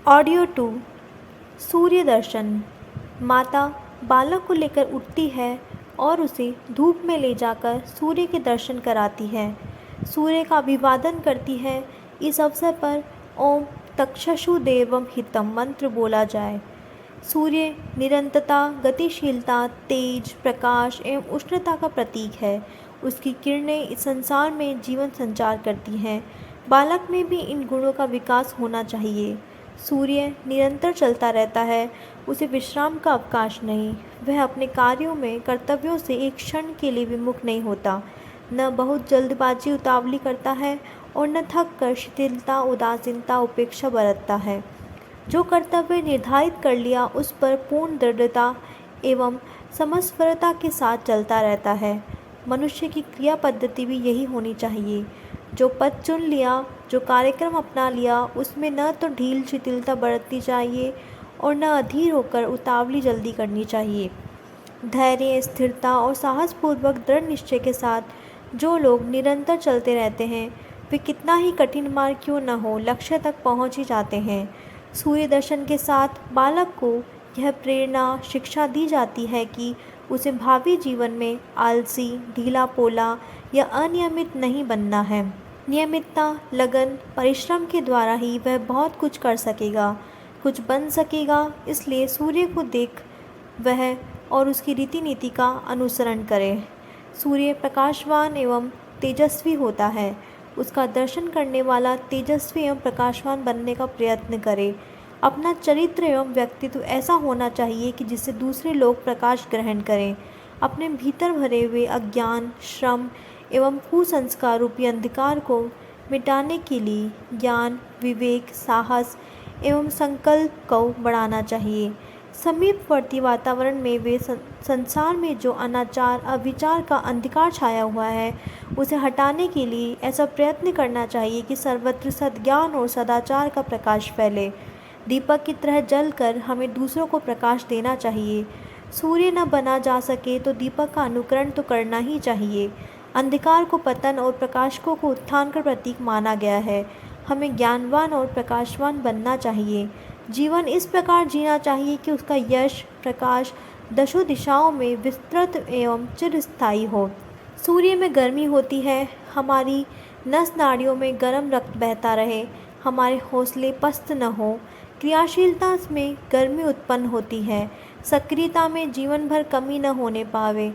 Audio 2। सूर्य दर्शन। माता बालक को लेकर उठती है और उसे धूप में ले जाकर सूर्य के दर्शन कराती है। सूर्य का अभिवादन करती है। इस अवसर पर ओम तक्षशु देवम हितम मंत्र बोला जाए। सूर्य निरंतरता, गतिशीलता, तेज, प्रकाश एवं उष्णता का प्रतीक है। उसकी किरणें इस संसार में जीवन संचार करती हैं। बालक में भी इन गुणों का विकास होना चाहिए। सूर्य निरंतर चलता रहता है, उसे विश्राम का अवकाश नहीं। वह अपने कार्यों में कर्तव्यों से एक क्षण के लिए विमुख नहीं होता, न बहुत जल्दबाजी उतावली करता है और न थक कर शिथिलता, उदासीनता, उपेक्षा बरतता है। जो कर्तव्य निर्धारित कर लिया उस पर पूर्ण दृढ़ता एवं समस्वरता के साथ चलता रहता है। मनुष्य की क्रिया पद्धति भी यही होनी चाहिए। जो पद चुन लिया, जो कार्यक्रम अपना लिया, उसमें न तो ढील शिथिलता बरतनी चाहिए और न अधीर होकर उतावली जल्दी करनी चाहिए। धैर्य, स्थिरता और साहसपूर्वक दृढ़ निश्चय के साथ जो लोग निरंतर चलते रहते हैं, वे कितना ही कठिन मार्ग क्यों न हो, लक्ष्य तक पहुंच ही जाते हैं। सूर्य दर्शन के साथ बालक को यह प्रेरणा, शिक्षा दी जाती है कि उसे भावी जीवन में आलसी, ढीला पोला या अनियमित नहीं बनना है। नियमितता, लगन, परिश्रम के द्वारा ही वह बहुत कुछ कर सकेगा, कुछ बन सकेगा। इसलिए सूर्य को देख वह और उसकी रीति नीति का अनुसरण करे। सूर्य प्रकाशवान एवं तेजस्वी होता है। उसका दर्शन करने वाला तेजस्वी एवं प्रकाशवान बनने का प्रयत्न करे। अपना चरित्र एवं व्यक्तित्व ऐसा होना चाहिए कि जिससे दूसरे लोग प्रकाश ग्रहण करें। अपने भीतर भरे हुए अज्ञान, श्रम एवं कुसंस्कार रूपी अंधकार को मिटाने के लिए ज्ञान, विवेक, साहस एवं संकल्प को बढ़ाना चाहिए। समीपवर्ती वातावरण में वे संसार में जो अनाचार, अविचार का अंधकार छाया हुआ है, उसे हटाने के लिए ऐसा प्रयत्न करना चाहिए कि सर्वत्र सद्ज्ञान और सदाचार का प्रकाश फैले। दीपक की तरह जलकर हमें दूसरों को प्रकाश देना चाहिए। सूर्य न बना जा सके तो दीपक का अनुकरण तो करना ही चाहिए। अंधकार को पतन और प्रकाशकों को उत्थान का प्रतीक माना गया है। हमें ज्ञानवान और प्रकाशवान बनना चाहिए। जीवन इस प्रकार जीना चाहिए कि उसका यश, प्रकाश दशों दिशाओं में विस्तृत एवं चिरस्थायी हो। सूर्य में गर्मी होती है, हमारी नस नाड़ियों में गर्म रक्त बहता रहे, हमारे हौसले पस्त न हो। क्रियाशीलता में गर्मी उत्पन्न होती है, सक्रियता में जीवन भर कमी न होने पावे।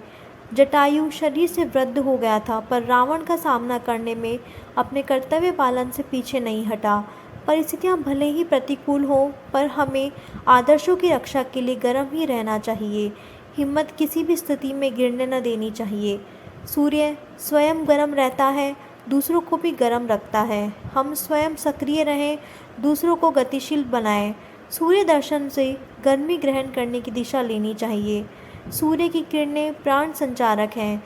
जटायु शरीर से वृद्ध हो गया था, पर रावण का सामना करने में अपने कर्तव्य पालन से पीछे नहीं हटा। परिस्थितियां भले ही प्रतिकूल हो, पर हमें आदर्शों की रक्षा के लिए गर्म ही रहना चाहिए। हिम्मत किसी भी स्थिति में गिरने न देनी चाहिए। सूर्य स्वयं गर्म रहता है, दूसरों को भी गर्म रखता है। हम स्वयं सक्रिय रहें, दूसरों को गतिशील बनाएं। सूर्य दर्शन से गर्मी ग्रहण करने की दिशा लेनी चाहिए। सूर्य की किरणें प्राण संचारक हैं।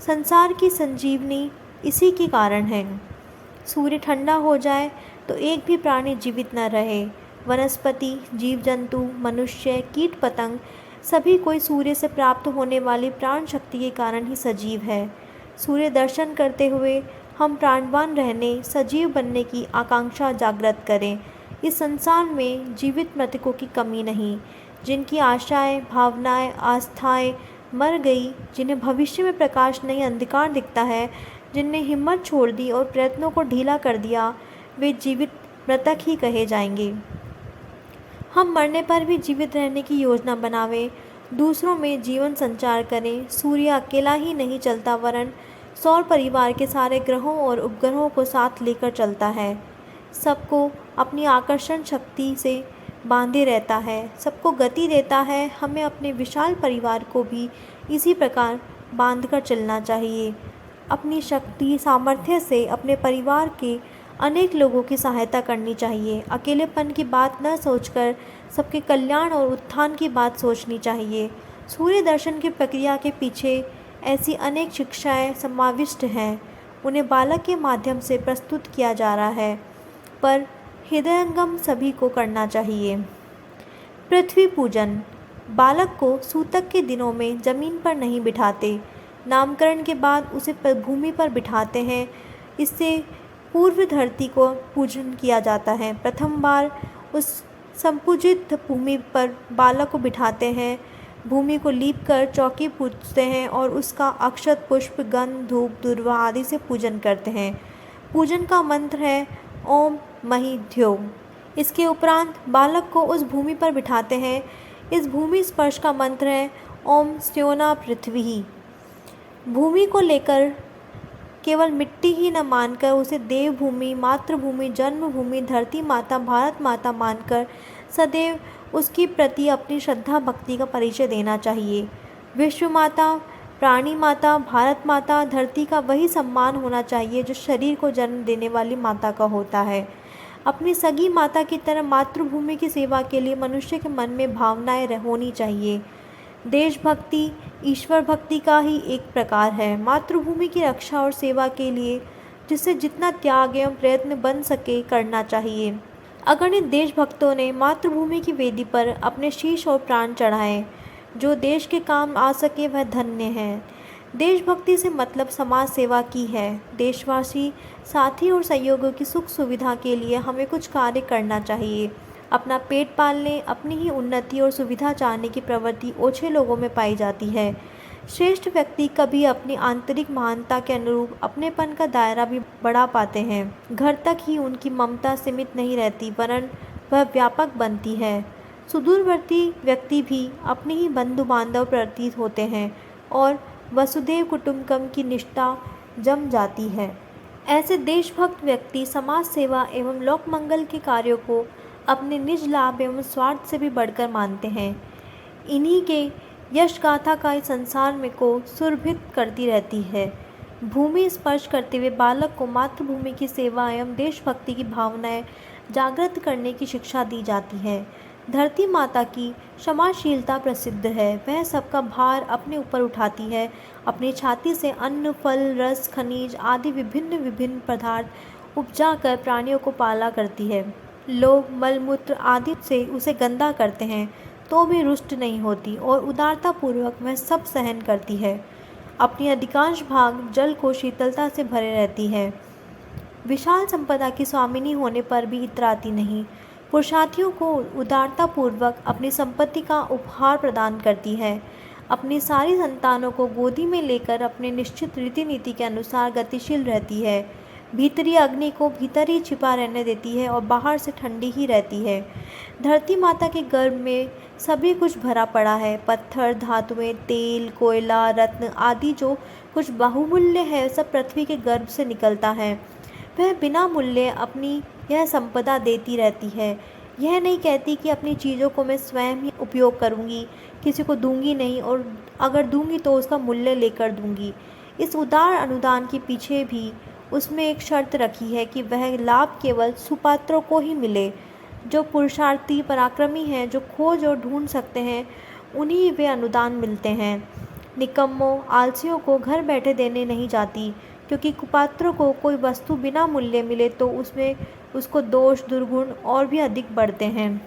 संसार की संजीवनी इसी के कारण है। सूर्य ठंडा हो जाए तो एक भी प्राणी जीवित न रहे। वनस्पति, जीव जंतु, मनुष्य, कीट पतंग सभी कोई सूर्य से प्राप्त होने वाली प्राण शक्ति के कारण ही सजीव है। सूर्य दर्शन करते हुए हम प्राणवान रहने, सजीव बनने की आकांक्षा जागृत करें। इस संसार में जीवित मृतकों की कमी नहीं। जिनकी आशाएं, भावनाएं, आस्थाएं मर गई, जिन्हें भविष्य में प्रकाश नहीं अंधकार दिखता है, जिनने हिम्मत छोड़ दी और प्रयत्नों को ढीला कर दिया, वे जीवित मृतक ही कहे जाएंगे। हम मरने पर भी जीवित रहने की योजना बनावें, दूसरों में जीवन संचार करें। सूर्य अकेला ही नहीं चलता, वरन सौर परिवार के सारे ग्रहों और उपग्रहों को साथ लेकर चलता है। सबको अपनी आकर्षण शक्ति से बांधे रहता है, सबको गति देता है। हमें अपने विशाल परिवार को भी इसी प्रकार बांधकर चलना चाहिए। अपनी शक्ति, सामर्थ्य से अपने परिवार के अनेक लोगों की सहायता करनी चाहिए। अकेलेपन की बात न सोचकर सबके कल्याण और उत्थान की बात सोचनी चाहिए। सूर्य दर्शन की प्रक्रिया के पीछे ऐसी अनेक शिक्षाएं समाविष्ट हैं। उन्हें बालक के माध्यम से प्रस्तुत किया जा रहा है, पर हृदयंगम सभी को करना चाहिए। पृथ्वी पूजन। बालक को सूतक के दिनों में जमीन पर नहीं बिठाते। नामकरण के बाद उसे भूमि पर बिठाते हैं। इससे पूर्व धरती को पूजन किया जाता है। प्रथम बार उस संपूजित भूमि पर बालक को बिठाते हैं, भूमि को लीप कर चौकी पूजते हैं और उसका अक्षत, पुष्प, गंध, धूप, दूर्वा आदि से पूजन करते हैं। पूजन का मंत्र है ओम मही ध्यो। इसके उपरांत बालक को उस भूमि पर बिठाते हैं। इस भूमि स्पर्श का मंत्र है ओम स्योना पृथ्वी। भूमि को लेकर केवल मिट्टी ही न मानकर उसे देवभूमि, मातृभूमि, जन्मभूमि, धरती माता, भारत माता मानकर सदैव उसके प्रति अपनी श्रद्धा भक्ति का परिचय देना चाहिए। विश्व माता, प्राणी माता, भारत माता, धरती का वही सम्मान होना चाहिए जो शरीर को जन्म देने वाली माता का होता है। अपनी सगी माता की तरह मातृभूमि की सेवा के लिए मनुष्य के मन में भावनाएं होनी चाहिए। देशभक्ति ईश्वर भक्ति का ही एक प्रकार है। मातृभूमि की रक्षा और सेवा के लिए जिससे जितना त्याग एवं प्रयत्न बन सके करना चाहिए। अगणित देशभक्तों ने मातृभूमि की वेदी पर अपने शीश और प्राण चढ़ाए। जो देश के काम आ सके वह धन्य है। देशभक्ति से मतलब समाज सेवा की है। देशवासी, साथी और सहयोगियों की सुख सुविधा के लिए हमें कुछ कार्य करना चाहिए। अपना पेट पालने, अपनी ही उन्नति और सुविधा चाहने की प्रवृत्ति ओछे लोगों में पाई जाती है। श्रेष्ठ व्यक्ति कभी अपनी आंतरिक महानता के अनुरूप अपनेपन का दायरा भी बढ़ा पाते हैं। घर तक ही उनकी ममता सीमित नहीं रहती वरन वह व्यापक बनती है। सुदूरवर्ती व्यक्ति भी अपने ही बंधु बांधव प्रतीत होते हैं और वसुधैव कुटुंबकम की निष्ठा जम जाती है। ऐसे देशभक्त व्यक्ति समाज सेवा एवं लोक मंगल के कार्यों को अपने निज लाभ एवं स्वार्थ से भी बढ़कर मानते हैं। इन्हीं के यश गाथा का इस संसार में को सुरभित करती रहती है। भूमि स्पर्श करते हुए बालक को मातृभूमि की सेवा एवं देशभक्ति की भावनाएं जागृत करने की शिक्षा दी जाती है। धरती माता की क्षमाशीलता प्रसिद्ध है। वह सबका भार अपने ऊपर उठाती है। अपनी छाती से अन्न, फल, रस, खनिज आदि विभिन्न विभिन्न पदार्थ उपजा कर प्राणियों को पाला करती है। लोग मलमूत्र आदि से उसे गंदा करते हैं तो भी रुष्ट नहीं होती और उदारतापूर्वक वह सब सहन करती है। अपनी अधिकांश भाग जल को शीतलता से भरे रहती है। विशाल संपदा की स्वामिनी होने पर भी इतराती नहीं। पुरुषार्थियों को उदारतापूर्वक अपनी संपत्ति का उपहार प्रदान करती है। अपनी सारी संतानों को गोदी में लेकर अपने निश्चित रीति नीति के अनुसार गतिशील रहती है। भीतरी अग्नि को भीतर ही छिपा रहने देती है और बाहर से ठंडी ही रहती है। धरती माता के गर्भ में सभी कुछ भरा पड़ा है। पत्थर, धातुएं, तेल, कोयला, रत्न आदि जो कुछ बहुमूल्य है सब पृथ्वी के गर्भ से निकलता है। वह बिना मूल्य अपनी यह संपदा देती रहती है। यह नहीं कहती कि अपनी चीज़ों को मैं स्वयं ही उपयोग करूंगी, किसी को दूंगी नहीं और अगर दूंगी तो उसका मूल्य लेकर दूंगी। इस उदार अनुदान के पीछे भी उसमें एक शर्त रखी है कि वह लाभ केवल सुपात्रों को ही मिले। जो पुरुषार्थी पराक्रमी हैं, जो खोज और ढूंढ सकते हैं, उन्हीं वे अनुदान मिलते हैं। निकम्मों, आलसियों को घर बैठे देने नहीं जाती, क्योंकि कुपात्रों को कोई वस्तु बिना मूल्य मिले तो उसमें उसको दोष, दुर्गुण और भी अधिक बढ़ते हैं।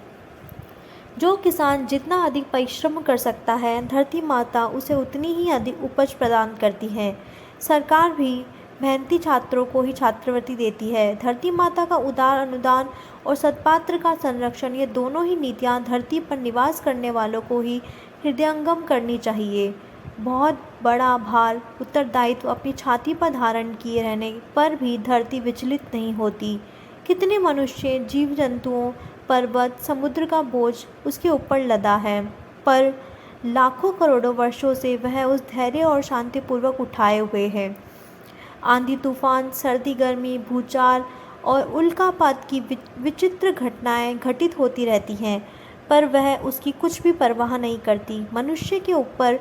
जो किसान जितना अधिक परिश्रम कर सकता है, धरती माता उसे उतनी ही अधिक उपज प्रदान करती है। सरकार भी मेहनती छात्रों को ही छात्रवृत्ति देती है। धरती माता का उदार अनुदान और सत्पात्र का संरक्षण, ये दोनों ही नीतियाँ धरती पर निवास करने वालों को ही हृदयंगम करनी चाहिए। बहुत बड़ा भार, उत्तरदायित्व अपनी छाती पर धारण किए रहने पर भी धरती विचलित नहीं होती। कितने मनुष्य, जीव जंतुओं, पर्वत, समुद्र का बोझ उसके ऊपर लदा है, पर लाखों करोड़ों वर्षों से वह उस धैर्य और शांतिपूर्वक उठाए हुए है। आंधी तूफान, सर्दी गर्मी, भूचाल और उल्कापात की विचित्र घटनाएं घटित होती रहती हैं, पर वह उसकी कुछ भी परवाह नहीं करती। मनुष्य के ऊपर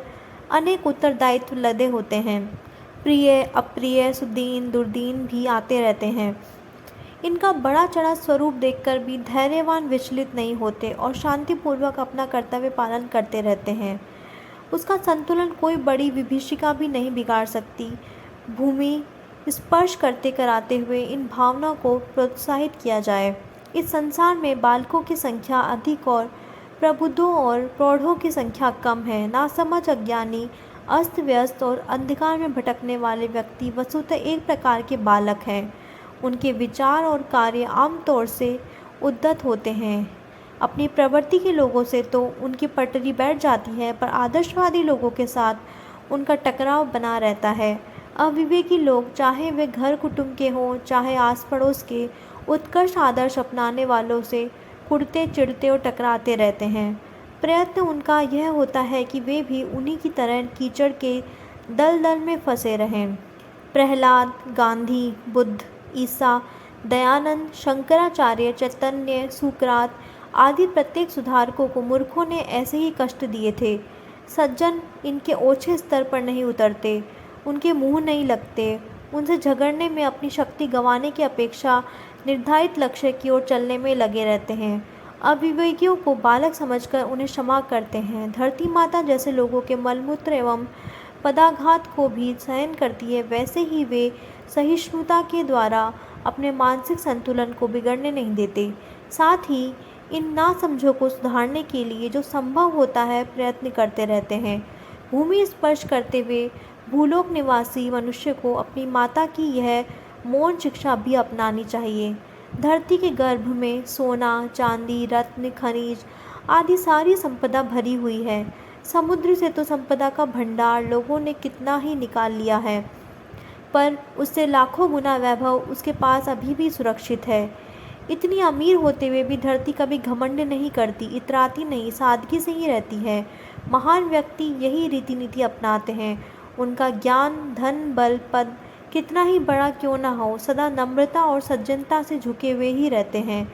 अनेक उत्तरदायित्व लदे होते हैं। प्रिय, अप्रिय, सुदीन, दुर्दीन भी आते रहते हैं। इनका बड़ा चढ़ा स्वरूप देखकर भी धैर्यवान विचलित नहीं होते और शांतिपूर्वक अपना कर्तव्य पालन करते रहते हैं। उसका संतुलन कोई बड़ी विभीषिका भी नहीं बिगाड़ सकती। भूमि स्पर्श करते कराते हुए इन भावनाओं को प्रोत्साहित किया जाए। इस संसार में बालकों की संख्या अधिक और प्रबुद्धों और प्रौढ़ों की संख्या कम है। नासमझ, अज्ञानी, अस्त व्यस्त और अंधकार में भटकने वाले व्यक्ति वस्तुतः एक प्रकार के बालक हैं। उनके विचार और कार्य आमतौर से उद्धत होते हैं। अपनी प्रवृत्ति के लोगों से तो उनकी पटरी बैठ जाती है, पर आदर्शवादी लोगों के साथ उनका टकराव बना रहता है। अविवेकी लोग, चाहे वे घर कुटुंब के हों, चाहे आस पड़ोस के, उत्कृष्ट आदर्श अपनाने वालों से कुड़ते चिढ़ते और टकराते रहते हैं। प्रयत्न उनका यह होता है कि वे भी उन्हीं की तरह कीचड़ के दलदल में फंसे रहें। प्रहलाद, गांधी, बुद्ध, ईसा, दयानंद, शंकराचार्य, चैतन्य, सुकरात आदि प्रत्येक सुधारकों को मूर्खों ने ऐसे ही कष्ट दिए थे। सज्जन इनके ओछे स्तर पर नहीं उतरते, उनके मुंह नहीं लगते, उनसे झगड़ने में अपनी शक्ति गंवाने की अपेक्षा निर्धारित लक्ष्य की ओर चलने में लगे रहते हैं। अविवेकियों को बालक समझकर उन्हें क्षमा करते हैं। धरती माता जैसे लोगों के मलमूत्र एवं पदाघात को भी सहन करती है, वैसे ही वे सहिष्णुता के द्वारा अपने मानसिक संतुलन को बिगड़ने नहीं देते। साथ ही इन नासमझों को सुधारने के लिए जो संभव होता है प्रयत्न करते रहते हैं। भूमि स्पर्श करते हुए भूलोक निवासी मनुष्य को अपनी माता की यह मौन शिक्षा भी अपनानी चाहिए। धरती के गर्भ में सोना, चांदी, रत्न, खनिज आदि सारी संपदा भरी हुई है। समुद्र से तो संपदा का भंडार लोगों ने कितना ही निकाल लिया है, पर उससे लाखों गुना वैभव उसके पास अभी भी सुरक्षित है। इतनी अमीर होते हुए भी धरती कभी घमंड नहीं करती, इतराती नहीं, सादगी से ही रहती है। महान व्यक्ति यही रीति नीति अपनाते हैं। उनका ज्ञान, धन, बल, पद कितना ही बड़ा क्यों न हो, सदा नम्रता और सज्जनता से झुके हुए ही रहते हैं।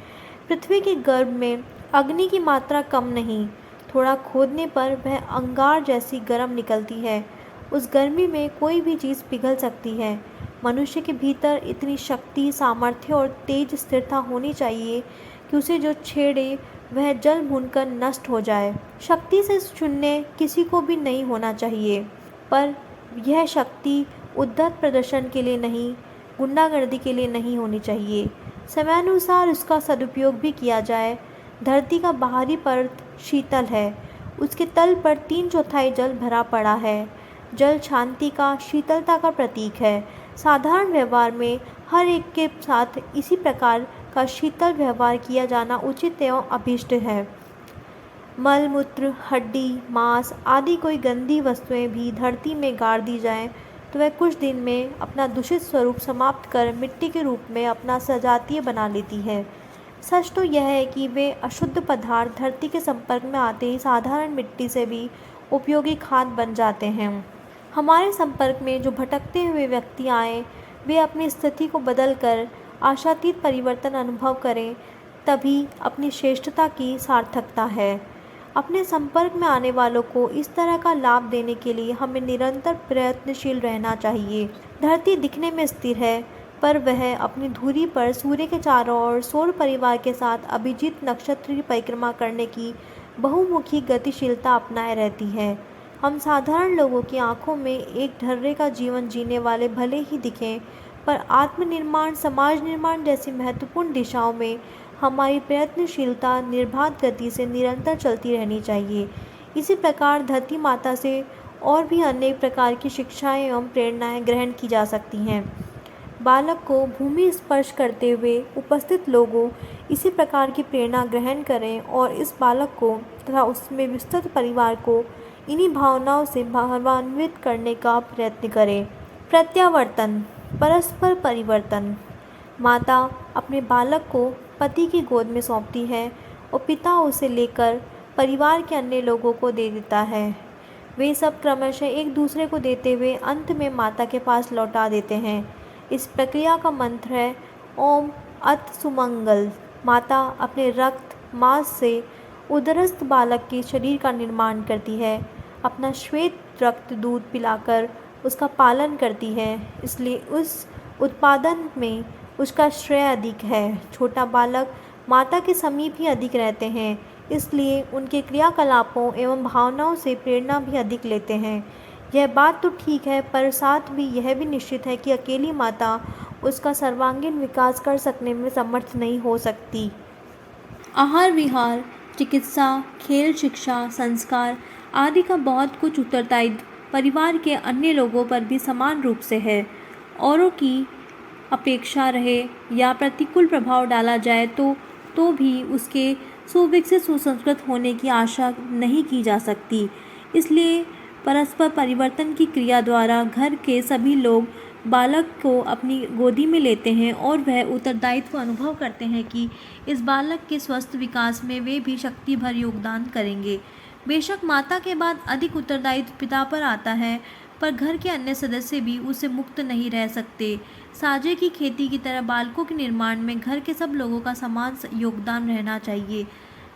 पृथ्वी के गर्भ में अग्नि की मात्रा कम नहीं, थोड़ा खोदने पर वह अंगार जैसी गर्म निकलती है। उस गर्मी में कोई भी चीज़ पिघल सकती है। मनुष्य के भीतर इतनी शक्ति, सामर्थ्य और तेज स्थिरता होनी चाहिए कि उसे जो छेड़े वह जल भूनकर नष्ट हो जाए। शक्ति से शून्य किसी को भी नहीं होना चाहिए, पर यह शक्ति उद्धत प्रदर्शन के लिए नहीं, गुंडागर्दी के लिए नहीं होनी चाहिए। समयानुसार उसका सदुपयोग भी किया जाए। धरती का बाहरी परत शीतल है, उसके तल पर 3/4 जल भरा पड़ा है। जल शांति का, शीतलता का प्रतीक है। साधारण व्यवहार में हर एक के साथ इसी प्रकार का शीतल व्यवहार किया जाना उचित एवं अभीष्ट है। मल मूत्र, हड्डी, मांस आदि कोई गंदी वस्तुएं भी धरती में गाड़ दी जाएं तो वह कुछ दिन में अपना दूषित स्वरूप समाप्त कर मिट्टी के रूप में अपना सजातीय बना लेती है। सच तो यह है कि वे अशुद्ध पदार्थ धरती के संपर्क में आते ही साधारण मिट्टी से भी उपयोगी खाद बन जाते हैं। हमारे संपर्क में जो भटकते हुए व्यक्ति आए, वे अपनी स्थिति को बदलकर आशातीत परिवर्तन अनुभव करें, तभी अपनी श्रेष्ठता की सार्थकता है। अपने संपर्क में आने वालों को इस तरह का लाभ देने के लिए हमें निरंतर प्रयत्नशील रहना चाहिए। धरती दिखने में स्थिर है, पर वह अपनी धुरी पर सूर्य के चारों ओर सौर परिवार के साथ अभिजीत नक्षत्र की परिक्रमा करने की बहुमुखी गतिशीलता अपनाए रहती है। हम साधारण लोगों की आंखों में एक ढर्रे का जीवन जीने वाले भले ही दिखें, पर आत्मनिर्माण, समाज निर्माण जैसी महत्वपूर्ण दिशाओं में हमारी प्रयत्नशीलता निर्बाध गति से निरंतर चलती रहनी चाहिए। इसी प्रकार धरती माता से और भी अनेक प्रकार की शिक्षाएं एवं प्रेरणाएं ग्रहण की जा सकती हैं। बालक को भूमि स्पर्श करते हुए उपस्थित लोगों इसी प्रकार की प्रेरणा ग्रहण करें और इस बालक को तथा उसमें विस्तृत परिवार को इन्हीं भावनाओं से भावान्वित करने का प्रयत्न करें। प्रत्यावर्तन, परस्पर परिवर्तन। माता अपने बालक को पति की गोद में सौंपती है और पिता उसे लेकर परिवार के अन्य लोगों को दे देता है। वे सब क्रमशः एक दूसरे को देते हुए अंत में माता के पास लौटा देते हैं। इस प्रक्रिया का मंत्र है ओम अत सुमंगल। माता अपने रक्त मांस से उदरस्थ बालक के शरीर का निर्माण करती है, अपना श्वेत रक्त दूध पिलाकर उसका पालन करती है, इसलिए उस उत्पादन में उसका श्रेय अधिक है। छोटा बालक माता के समीप ही अधिक रहते हैं, इसलिए उनके क्रियाकलापों एवं भावनाओं से प्रेरणा भी अधिक लेते हैं। यह बात तो ठीक है, पर साथ भी यह भी निश्चित है कि अकेली माता उसका सर्वांगीण विकास कर सकने में समर्थ नहीं हो सकती। आहार विहार, चिकित्सा, खेल, शिक्षा, संस्कार आदि का बहुत कुछ उत्तरदायित्व परिवार के अन्य लोगों पर भी समान रूप से है। औरों की अपेक्षा रहे या प्रतिकूल प्रभाव डाला जाए तो भी उसके सुविकसित सुसंस्कृत होने की आशा नहीं की जा सकती। इसलिए परस्पर परिवर्तन की क्रिया द्वारा घर के सभी लोग बालक को अपनी गोदी में लेते हैं और वह उत्तरदायित्व अनुभव करते हैं कि इस बालक के स्वस्थ विकास में वे भी शक्ति भर योगदान करेंगे। बेशक माता के बाद अधिक उत्तरदायित्व पिता पर आता है, पर घर के अन्य सदस्य भी उससे मुक्त नहीं रह सकते। साजे की खेती की तरह बालकों के निर्माण में घर के सब लोगों का समान योगदान रहना चाहिए।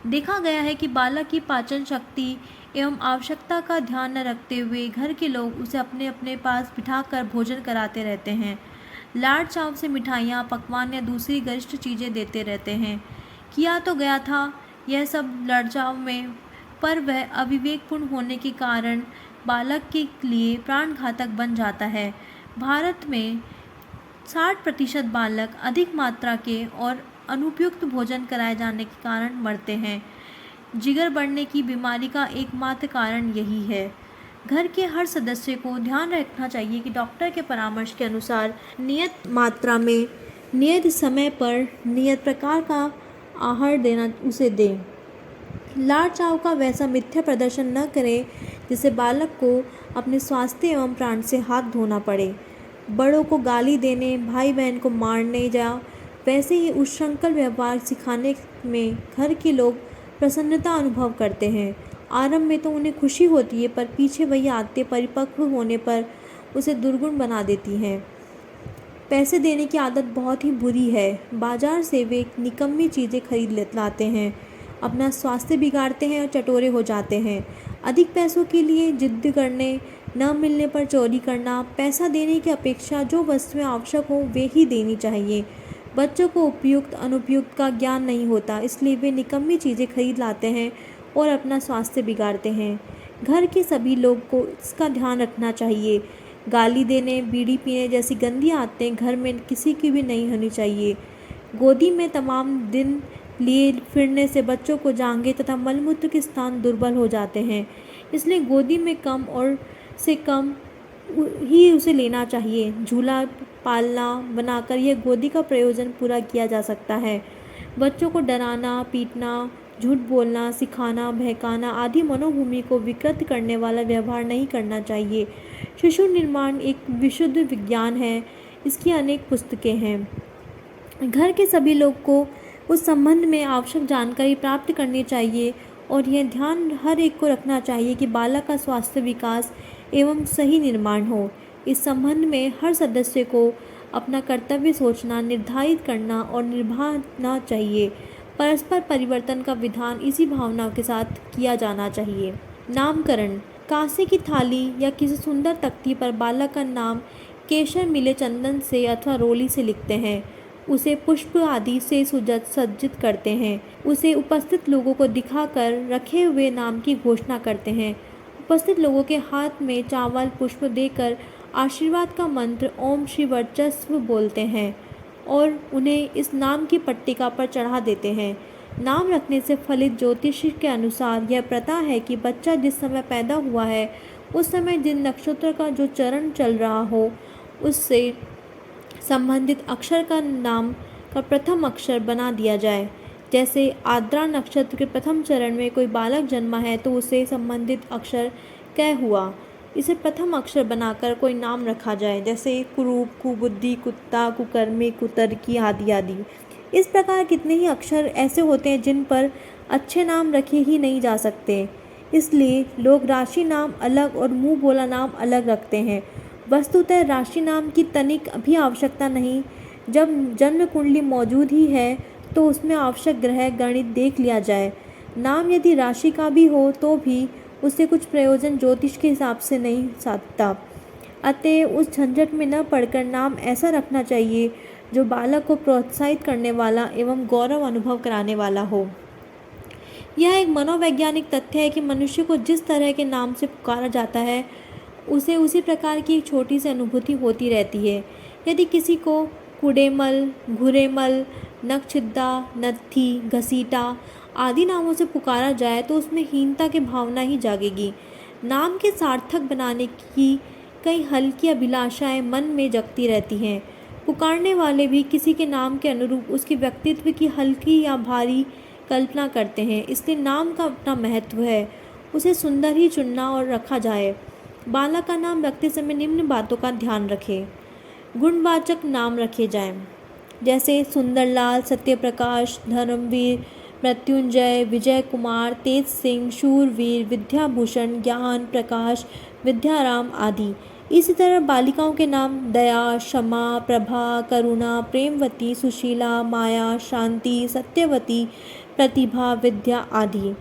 देखा गया है कि बालक की पाचन शक्ति एवं आवश्यकता का ध्यान न रखते हुए घर के लोग उसे अपने अपने पास बिठाकर भोजन कराते रहते हैं। लाड़ चाव से मिठाइयाँ, पकवान या दूसरी गरिष्ठ चीज़ें देते रहते हैं। किया तो गया था यह सब लड़चाव में, पर वह अविवेकपूर्ण होने के कारण बालक के लिए प्राणघातक बन जाता है। भारत में 60% बालक अधिक मात्रा के और अनुपयुक्त भोजन कराए जाने के कारण मरते हैं। जिगर बढ़ने की बीमारी का एकमात्र कारण यही है। घर के हर सदस्य को ध्यान रखना चाहिए कि डॉक्टर के परामर्श के अनुसार नियत मात्रा में, नियत समय पर, नियत प्रकार का आहार देना उसे दें। लाड़ चाव का वैसा मिथ्या प्रदर्शन न करें जिससे बालक को अपने स्वास्थ्य एवं प्राण से हाथ धोना पड़े। बड़ों को गाली देने, भाई बहन को मारने या वैसे ही उच्छृंखल व्यवहार सिखाने में घर के लोग प्रसन्नता अनुभव करते हैं। आरंभ में तो उन्हें खुशी होती है, पर पीछे वही आदतें परिपक्व होने पर उसे दुर्गुण बना देती हैं। पैसे देने की आदत बहुत ही बुरी है। बाजार से वे निकम्मी चीज़ें खरीद लाते हैं, अपना स्वास्थ्य बिगाड़ते हैं और चटोरे हो जाते हैं। अधिक पैसों के लिए जिद करने, न मिलने पर चोरी करना, पैसा देने की अपेक्षा जो वस्तुएं आवश्यक हो वे ही देनी चाहिए। बच्चों को उपयुक्त अनुपयुक्त का ज्ञान नहीं होता, इसलिए वे निकम्मी चीज़ें खरीद लाते हैं और अपना स्वास्थ्य बिगाड़ते हैं। घर के सभी लोग को इसका ध्यान रखना चाहिए। गाली देने, बीड़ी पीने जैसी गंदी आदतें घर में किसी की भी नहीं होनी चाहिए। गोदी में तमाम दिन लिए फिरने से बच्चों को जांघें तथा मलमूत्र के स्थान दुर्बल हो जाते हैं, इसलिए गोदी में कम और से कम ही उसे लेना चाहिए। झूला पालना बनाकर यह गोदी का प्रयोजन पूरा किया जा सकता है। बच्चों को डराना, पीटना, झूठ बोलना, सिखाना, बहकाना आदि मनोभूमि को विकृत करने वाला व्यवहार नहीं करना चाहिए। शिशु निर्माण एक विशुद्ध विज्ञान है, इसकी अनेक पुस्तकें हैं। घर के सभी लोग को उस संबंध में आवश्यक जानकारी प्राप्त करनी चाहिए और यह ध्यान हर एक को रखना चाहिए कि बालक का स्वास्थ्य विकास एवं सही निर्माण हो। इस संबंध में हर सदस्य को अपना कर्तव्य सोचना, निर्धारित करना और निभाना चाहिए। परस्पर परिवर्तन का विधान इसी भावना के साथ किया जाना चाहिए। नामकरण। कांसे की थाली या किसी सुंदर तख्ती पर बालक का नाम केशर मिले चंदन से अथवा रोली से लिखते हैं। उसे पुष्प आदि से सज्जित करते हैं। उसे उपस्थित लोगों को दिखाकर रखे हुए नाम की घोषणा करते हैं। उपस्थित लोगों के हाथ में चावल पुष्प देकर आशीर्वाद का मंत्र ओम श्री वर्चस्व बोलते हैं और उन्हें इस नाम की पट्टिका पर चढ़ा देते हैं। नाम रखने से फलित ज्योतिष के अनुसार यह प्रथा है कि बच्चा जिस समय पैदा हुआ है उस समय जिन नक्षत्र का जो चरण चल रहा हो उससे संबंधित अक्षर का नाम का प्रथम अक्षर बना दिया जाए। जैसे आर्द्रा नक्षत्र के प्रथम चरण में कोई बालक जन्मा है तो उसे संबंधित अक्षर कै हुआ, इसे प्रथम अक्षर बनाकर कोई नाम रखा जाए, जैसे कुरूप, कुबुद्धि, कुत्ता, कुकर्मी, कुतर्की आदि आदि। इस प्रकार कितने ही अक्षर ऐसे होते हैं जिन पर अच्छे नाम रखे ही नहीं जा सकते, इसलिए लोग राशि नाम अलग और मुँह बोला नाम अलग रखते हैं। वस्तुतः राशि नाम की तनिक भी आवश्यकता नहीं। जब जन्म कुंडली मौजूद ही है तो उसमें आवश्यक ग्रह गणित देख लिया जाए। नाम यदि राशि का भी हो तो भी उससे कुछ प्रयोजन ज्योतिष के हिसाब से नहीं साधता। अतः उस झंझट में न पड़कर नाम ऐसा रखना चाहिए जो बालक को प्रोत्साहित करने वाला एवं गौरव अनुभव कराने वाला हो। यह एक मनोवैज्ञानिक तथ्य है कि मनुष्य को जिस तरह के नाम से पुकारा जाता है उसे उसी प्रकार की एक छोटी सी अनुभूति होती रहती है। यदि किसी को कुडेमल, घुरेमल, नक्षिद्दा, नत्थी, घसीटा आदि नामों से पुकारा जाए तो उसमें हीनता की भावना ही जागेगी। नाम के सार्थक बनाने की कई हल्की अभिलाषाएं मन में जगती रहती हैं। पुकारने वाले भी किसी के नाम के अनुरूप उसके व्यक्तित्व की हल्की या भारी कल्पना करते हैं, इसलिए नाम का अपना महत्व है। उसे सुंदर ही चुनना और रखा जाए। बालक का नाम रखते समय निम्न बातों का ध्यान रखें। गुणवाचक नाम रखे जाएं, जैसे सुंदरलाल, सत्यप्रकाश, धर्मवीर, मृत्युंजय, विजय कुमार, तेज सिंह, शूरवीर, विद्याभूषण, ज्ञान प्रकाश, विद्याराम आदि। इसी तरह बालिकाओं के नाम दया, क्षमा, प्रभा, करुणा, प्रेमवती, सुशीला, माया, शांति, सत्यवती, प्रतिभा, विद्या आदि।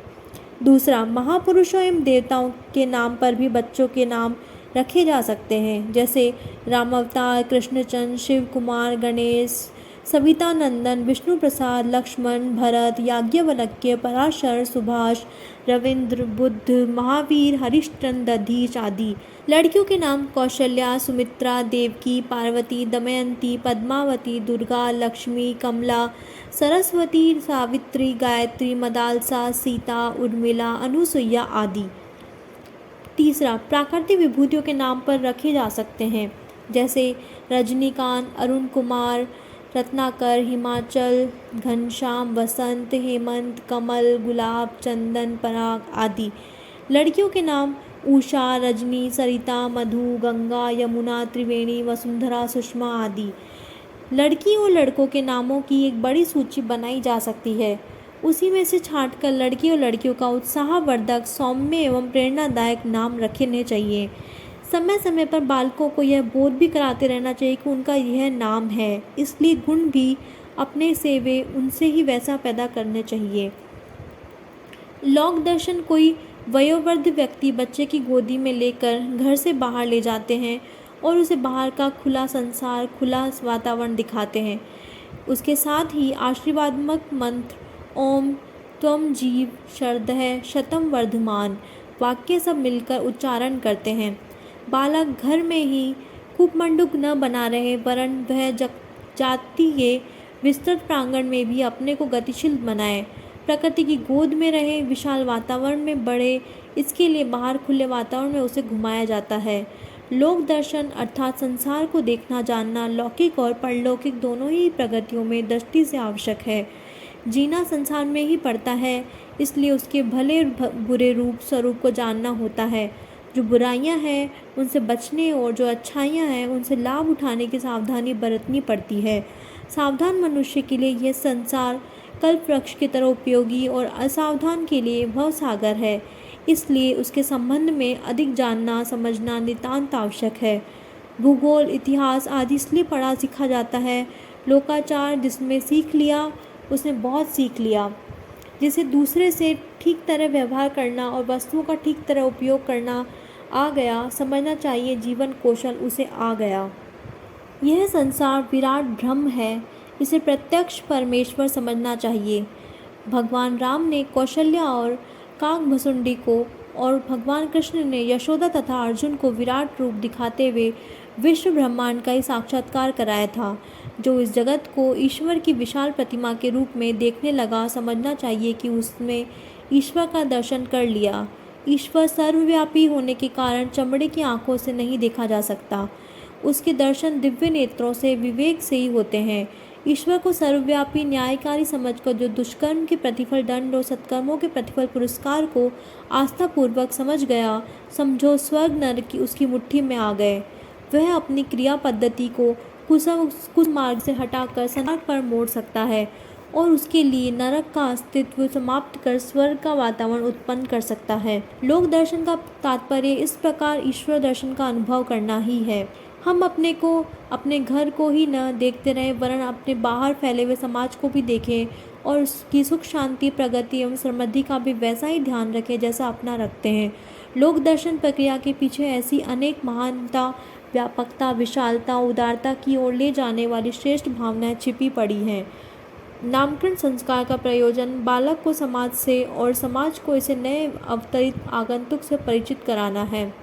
दूसरा, महापुरुषों एवं देवताओं के नाम पर भी बच्चों के नाम रखे जा सकते हैं, जैसे रामावतार, कृष्णचंद्र, शिव कुमार, गणेश, सविता नंदन, विष्णु प्रसाद, लक्ष्मण, भरत, याज्ञवल्क्य, पराशर, सुभाष, रविंद्र, बुद्ध, महावीर, हरिश्चंद्र, दधीच आदि। लड़कियों के नाम कौशल्या, सुमित्रा, देवकी, पार्वती, दमयंती, पद्मावती, दुर्गा, लक्ष्मी, कमला, सरस्वती, सावित्री, गायत्री, मदालसा, सीता, उर्मिला, अनुसुईया आदि। तीसरा, प्राकृतिक विभूतियों के नाम पर रखे जा सकते हैं, जैसे रजनीकांत, अरुण कुमार, रत्नाकर, हिमाचल, घनश्याम, वसंत, हेमंत, कमल, गुलाब, चंदन, पराग आदि। लड़कियों के नाम उषा, रजनी, सरिता, मधु, गंगा, यमुना, त्रिवेणी, वसुंधरा, सुषमा आदि। लड़की और लड़कों के नामों की एक बड़ी सूची बनाई जा सकती है। उसी में से छांटकर लड़की और लड़कियों का उत्साहवर्धक, सौम्य एवं प्रेरणादायक नाम रखने चाहिए। समय समय पर बालकों को यह बोध भी कराते रहना चाहिए कि उनका यह नाम है, इसलिए गुण भी अपने से वे उनसे ही वैसा पैदा करने चाहिए। लोक दर्शन कोई वयोवृद्ध व्यक्ति बच्चे की गोदी में लेकर घर से बाहर ले जाते हैं और उसे बाहर का खुला संसार, खुला वातावरण दिखाते हैं। उसके साथ ही आशीर्वादात्मक मंत्र ओम त्वम जीव शरदः शतम वर्धमान वाक्य सब मिलकर उच्चारण करते हैं। बालक घर में ही कूपमंडूक न बना रहे, वरन वह जाति के विस्तृत प्रांगण में भी अपने को गतिशील बनाए, प्रकृति की गोद में रहे, विशाल वातावरण में बढ़े। इसके लिए बाहर खुले वातावरण में उसे घुमाया जाता है। लोक दर्शन अर्थात संसार को देखना जानना लौकिक और परलौकिक दोनों ही प्रगतियों में दृष्टि से आवश्यक है। जीना संसार में ही पड़ता है, इसलिए उसके भले बुरे रूप स्वरूप को जानना होता है। जो बुराइयां हैं उनसे बचने और जो अच्छाइयां हैं उनसे लाभ उठाने की सावधानी बरतनी पड़ती है। सावधान मनुष्य के लिए यह संसार कल्प वृक्ष की तरह उपयोगी और असावधान के लिए भवसागर है, इसलिए उसके संबंध में अधिक जानना समझना नितांत आवश्यक है। भूगोल, इतिहास आदि इसलिए पढ़ा सीखा जाता है। लोकाचार जिसमें सीख लिया उसने बहुत सीख लिया। जिसे दूसरे से ठीक तरह व्यवहार करना और वस्तुओं का ठीक तरह उपयोग करना आ गया, समझना चाहिए जीवन कौशल उसे आ गया। यह संसार विराट ब्रह्म है, इसे प्रत्यक्ष परमेश्वर समझना चाहिए। भगवान राम ने कौशल्या और काकभुसुंडी को और भगवान कृष्ण ने यशोदा तथा अर्जुन को विराट रूप दिखाते हुए विश्व ब्रह्मांड का ही साक्षात्कार कराया था। जो इस जगत को ईश्वर की विशाल प्रतिमा के रूप में देखने लगा, समझना चाहिए कि उसने ईश्वर का दर्शन कर लिया। ईश्वर सर्वव्यापी होने के कारण चमड़े की आंखों से नहीं देखा जा सकता। उसके दर्शन दिव्य नेत्रों से, विवेक से ही होते हैं। ईश्वर को सर्वव्यापी न्यायकारी समझकर जो दुष्कर्म के प्रतिफल दंड और सत्कर्मों के प्रतिफल पुरस्कार को आस्थापूर्वक समझ गया, समझो स्वर्ग नरक की उसकी मुट्ठी में आ गए। वह अपनी क्रिया पद्धति को कुमार्ग से हटाकर सनक पर मोड़ सकता है और उसके लिए नरक का अस्तित्व समाप्त कर स्वर्ग का वातावरण उत्पन्न कर सकता है। लोक दर्शन का तात्पर्य इस प्रकार ईश्वर दर्शन का अनुभव करना ही है। हम अपने को, अपने घर को ही न देखते रहें, वरन अपने बाहर फैले हुए समाज को भी देखें और उसकी सुख शांति, प्रगति एवं समृद्धि का भी वैसा ही ध्यान रखें जैसा अपना रखते हैं। लोक दर्शन प्रक्रिया के पीछे ऐसी अनेक महानता, व्यापकता, विशालता, उदारता की ओर ले जाने वाली श्रेष्ठ भावनाएं छिपी पड़ी हैं। नामकरण संस्कार का प्रयोजन बालक को समाज से और समाज को इसे नए अवतरित आगंतुक से परिचित कराना है।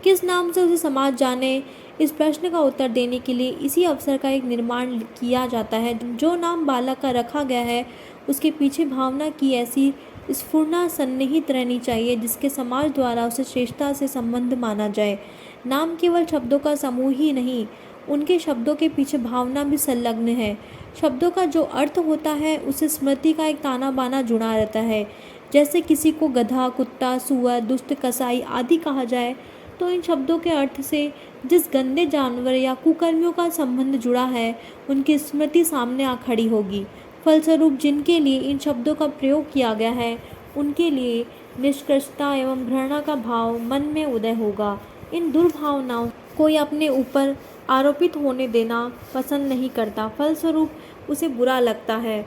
किस नाम से उसे समाज जाने, इस प्रश्न का उत्तर देने के लिए इसी अवसर का एक निर्माण किया जाता है। जो नाम बालक का रखा गया है उसके पीछे भावना की ऐसी स्फुरना सन्निहित रहनी चाहिए जिसके समाज द्वारा उसे श्रेष्ठता से संबंध माना जाए। नाम केवल शब्दों का समूह ही नहीं, उनके शब्दों के पीछे भावना भी संलग्न है। शब्दों का जो अर्थ होता है उसे स्मृति का एक ताना बाना जुड़ा रहता है। जैसे किसी को गधा, कुत्ता, सुअर, दुष्ट, कसाई आदि कहा जाए तो इन शब्दों के अर्थ से जिस गंदे जानवर या कुकर्मियों का संबंध जुड़ा है उनकी स्मृति सामने आ खड़ी होगी। फलस्वरूप जिनके लिए इन शब्दों का प्रयोग किया गया है उनके लिए निष्कर्षता एवं घृणा का भाव मन में उदय होगा। इन दुर्भावनाओं को अपने ऊपर आरोपित होने देना पसंद नहीं करता, फलस्वरूप उसे बुरा लगता है,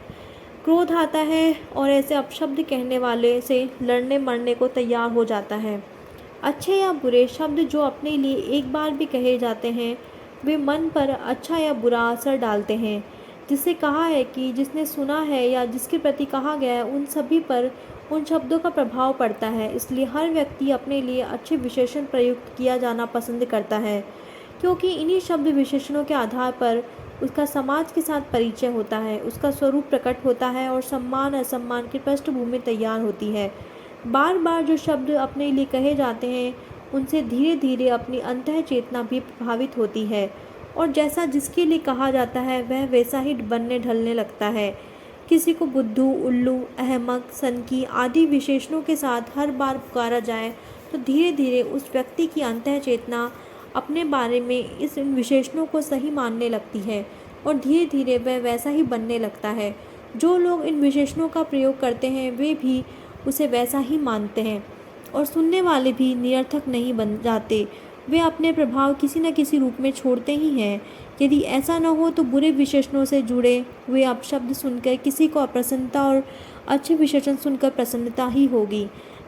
क्रोध आता है और ऐसे अपशब्द कहने वाले से लड़ने मरने को तैयार हो जाता है। अच्छे या बुरे शब्द जो अपने लिए एक बार भी कहे जाते हैं वे मन पर अच्छा या बुरा असर डालते हैं। जिसे कहा है कि जिसने सुना है या जिसके प्रति कहा गया है उन सभी पर उन शब्दों का प्रभाव पड़ता है। इसलिए हर व्यक्ति अपने लिए अच्छे विशेषण प्रयुक्त किया जाना पसंद करता है, क्योंकि इन्हीं शब्द विशेषणों के आधार पर उसका समाज के साथ परिचय होता है, उसका स्वरूप प्रकट होता है और सम्मान असम्मान की पृष्ठभूमि तैयार होती है। बार बार जो शब्द अपने लिए कहे जाते हैं उनसे धीरे धीरे अपनी अंतः चेतना भी प्रभावित होती है और जैसा जिसके लिए कहा जाता है वह वैसा ही बनने ढलने लगता है। किसी को बुद्धू, उल्लू, अहमक, सनकी आदि विशेषणों के साथ हर बार पुकारा जाए तो धीरे धीरे उस व्यक्ति की अंतः चेतना अपने बारे में इन विशेषणों को सही मानने लगती है और धीरे धीरे वह वैसा ही बनने लगता है। जो लोग इन विशेषणों का प्रयोग करते हैं वे भी उसे वैसा ही मानते हैं और सुनने वाले भी निरर्थक नहीं बन जाते, वे अपने प्रभाव किसी न किसी रूप में छोड़ते ही हैं। यदि ऐसा न हो तो बुरे विशेषणों से जुड़े हुए अपशब्द सुनकर किसी को अप्रसन्नता और अच्छे विशेषण सुनकर प्रसन्नता ही होगी।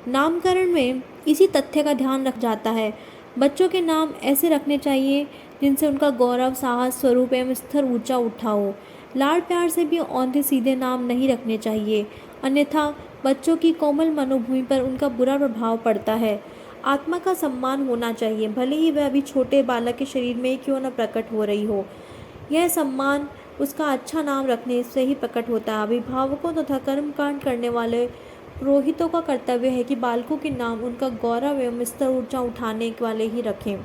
नामकरण में इसी तथ्य का ध्यान रखा जाता है। बच्चों के नाम ऐसे रखने चाहिए जिनसे उनका गौरव, साहस, स्वरूप एवं स्तर ऊंचा उठा हो। लाड़ प्यार से भी औंधे सीधे नाम नहीं रखने चाहिए, अन्यथा बच्चों की कोमल मनोभूमि पर उनका बुरा प्रभाव पड़ता है। आत्मा का सम्मान होना चाहिए, भले ही वह अभी छोटे बालक के शरीर में क्यों न प्रकट हो रही हो। यह सम्मान उसका अच्छा नाम रखने से ही प्रकट होता है। अभिभावकों तथा कर्मकांड करने वाले पुरोहितों का कर्तव्य है कि बालकों के नाम उनका गौरव एवं स्तर ऊंचा उठाने वाले ही रखें।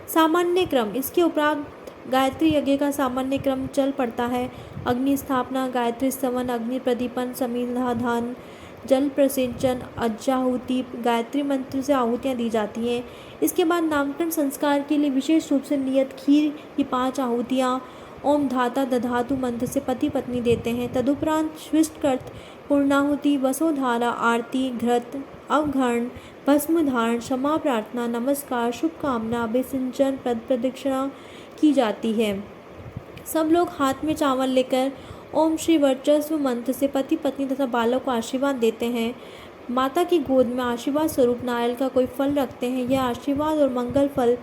सामान्य क्रम, इसके उपरांत गायत्री यज्ञ का सामान्य क्रम चल पड़ता है। अग्नि स्थापना, गायत्री स्तवन, अग्नि प्रदीपन, समीधान, जल प्रसिंचन, अज्जाहुति, गायत्री मंत्र से आहुतियाँ दी जाती हैं। इसके बाद नामकरण संस्कार के लिए विशेष रूप से नियत खीर की 5 आहुतियाँ ओम धाता दधातु मंत्र से पति पत्नी देते हैं। तदुपरांत स्विष्टकृत, पूर्णाहुति, वसोधारा, आरती, घृत, अवघर्ण, भस्म धारण, क्षमा प्रार्थना, नमस्कार, शुभकामना, अभिसिंचन, पद प्रदक्षिणा की जाती है। सब लोग हाथ में चावल लेकर ओम श्री वर्चस्व मंत्र से पति पत्नी तथा बालक को आशीर्वाद देते हैं। माता की गोद में आशीर्वाद स्वरूप नारियल का कोई फल रखते हैं। यह आशीर्वाद और मंगल फल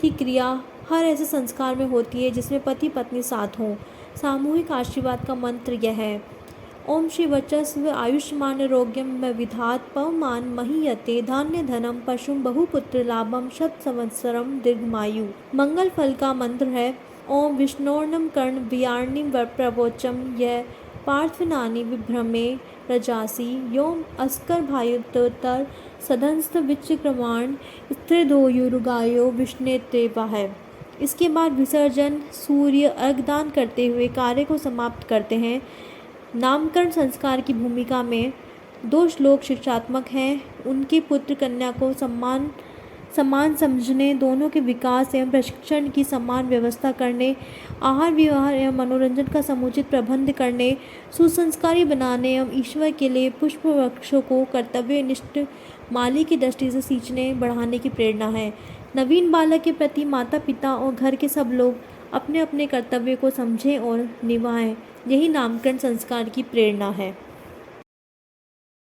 की क्रिया हर ऐसे संस्कार में होती है जिसमें पति पत्नी साथ हों। सामूहिक आशीर्वाद का मंत्र यह है: ओम श्री वर्चस्व आयुष्मान आरोग्यम विधात पवमान महीयते धान्य धनम पशुम बहुपुत्र लाभम शत संवत्सरम दीर्घमायु। मंगल फल का मंत्र है: ओम विष्णोर्णम कर्ण वियार्णिम प्रवोचम यह पार्थनानि विभ्रमे रजासी योम अस्कर भायुतोत्तर सदंस्त विचक्रमाण स्त्रिदोयुरुगायो विष्णेत्रेवा है। इसके बाद विसर्जन, सूर्य अर्घदान करते हुए कार्य को समाप्त करते हैं। नामकरण संस्कार की भूमिका में 2 श्लोक शिक्षात्मक हैं। उनके पुत्र कन्या को समान समझने, दोनों के विकास एवं प्रशिक्षण की समान व्यवस्था करने, आहार विहार एवं मनोरंजन का समुचित प्रबंध करने, सुसंस्कारी बनाने एवं ईश्वर के लिए पुष्प वृक्षों को कर्तव्यनिष्ठ माली की दृष्टि से सींचने बढ़ाने की प्रेरणा है। नवीन बालक के प्रति माता पिता और घर के सब लोग अपने अपने कर्तव्य को समझें और निभाएं, यही नामकरण संस्कार की प्रेरणा है।